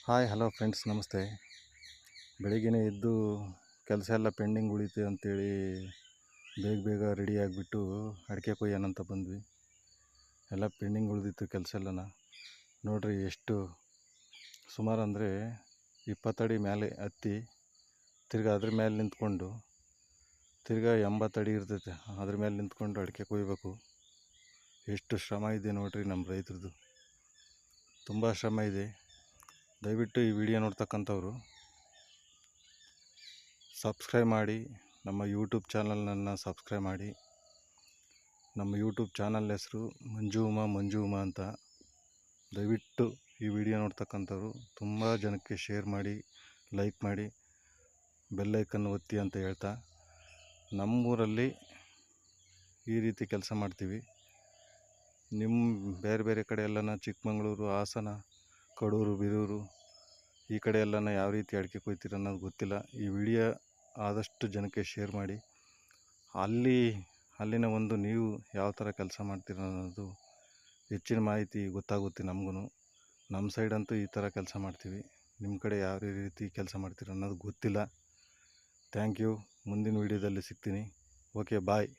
Hi hello friends, ನಮಸ್ತೆ. ಬೆಳಿಗ್ಗೆ ಎದ್ದು ಕೆಲಸ ಎಲ್ಲ ಪೆಂಡಿಂಗ್ ಉಳಿತು ಅಂಥೇಳಿ ಬೇಗ ಬೇಗ ರೆಡಿ ಆಗಿಬಿಟ್ಟು ಅಡಿಕೆ ಕೊಯ್ಯೋಣಂತ ಬಂದ್ವಿ. ಎಲ್ಲ ಪೆಂಡಿಂಗ್ ಉಳಿದಿತ್ತು ಕೆಲಸ ಎಲ್ಲನ. ನೋಡ್ರಿ, ಎಷ್ಟು ಸುಮಾರು ಅಂದರೆ 20 ಅಡಿ ಮೇಲೆ ಹತ್ತಿ ತಿರ್ಗಾ ಅದ್ರ ಮೇಲೆ ನಿಂತ್ಕೊಂಡು ತಿರ್ಗಾ 80 ಅಡಿ ಇರ್ತೈತೆ, ಅದ್ರ ಮೇಲೆ ನಿಂತ್ಕೊಂಡು ಅಡಿಕೆ ಕೊಯ್ಬೇಕು. ಎಷ್ಟು ಶ್ರಮ ಇದೆ ನೋಡ್ರಿ ನಮ್ಮ ರೈತರದ್ದು. ತುಂಬ ಶ್ರಮ ಇದೆ. ದಯವಿಟ್ಟು ಈ ವಿಡಿಯೋ ನೋಡ್ತಕ್ಕಂಥವ್ರು ಸಬ್ಸ್ಕ್ರೈಬ್ ಮಾಡಿ, ನಮ್ಮ ಯೂಟ್ಯೂಬ್ ಚಾನಲ್ನನ್ನು ಸಬ್ಸ್ಕ್ರೈಬ್ ಮಾಡಿ. ನಮ್ಮ ಯೂಟ್ಯೂಬ್ ಚಾನಲ್ ಹೆಸರು ಮಂಜು ಉಮಾ ಅಂತ. ದಯವಿಟ್ಟು ಈ ವಿಡಿಯೋ ನೋಡ್ತಕ್ಕಂಥವ್ರು ತುಂಬ ಜನಕ್ಕೆ ಶೇರ್ ಮಾಡಿ, ಲೈಕ್ ಮಾಡಿ, ಬೆಲ್ಲೈಕನ್ ಒತ್ತಿ ಅಂತ ಹೇಳ್ತಾ, ನಮ್ಮೂರಲ್ಲಿ ಈ ರೀತಿ ಕೆಲಸ ಮಾಡ್ತೀವಿ. ನಿಮ್ಮ ಬೇರೆ ಬೇರೆ ಕಡೆ ಎಲ್ಲನ ಚಿಕ್ಕಮಗಳೂರು, ಹಾಸನ, ಕಡೂರು, ಬೀರೂರು ಈ ಕಡೆ ಎಲ್ಲನ ಯಾವ ರೀತಿ ಅಡಿಕೆ ಕೊಯ್ತೀರ ಅನ್ನೋದು ಗೊತ್ತಿಲ್ಲ. ಈ ವಿಡಿಯೋ ಆದಷ್ಟು ಜನಕ್ಕೆ ಶೇರ್ ಮಾಡಿ. ಅಲ್ಲಿನ ಒಂದು ನೀವು ಯಾವ ಥರ ಕೆಲಸ ಮಾಡ್ತೀರ ಅನ್ನೋದು ಹೆಚ್ಚಿನ ಮಾಹಿತಿ ಗೊತ್ತಾಗುತ್ತೆ ನಮಗೂ. ನಮ್ಮ ಸೈಡಂತೂ ಈ ಥರ ಕೆಲಸ ಮಾಡ್ತೀವಿ. ನಿಮ್ಮ ಕಡೆ ಯಾವ ರೀತಿ ಕೆಲಸ ಮಾಡ್ತೀರ ಅನ್ನೋದು ಗೊತ್ತಿಲ್ಲ. Thank you. ಮುಂದಿನ ವಿಡಿಯೋದಲ್ಲಿ ಸಿಗ್ತೀನಿ. ಓಕೆ, ಬಾಯ್.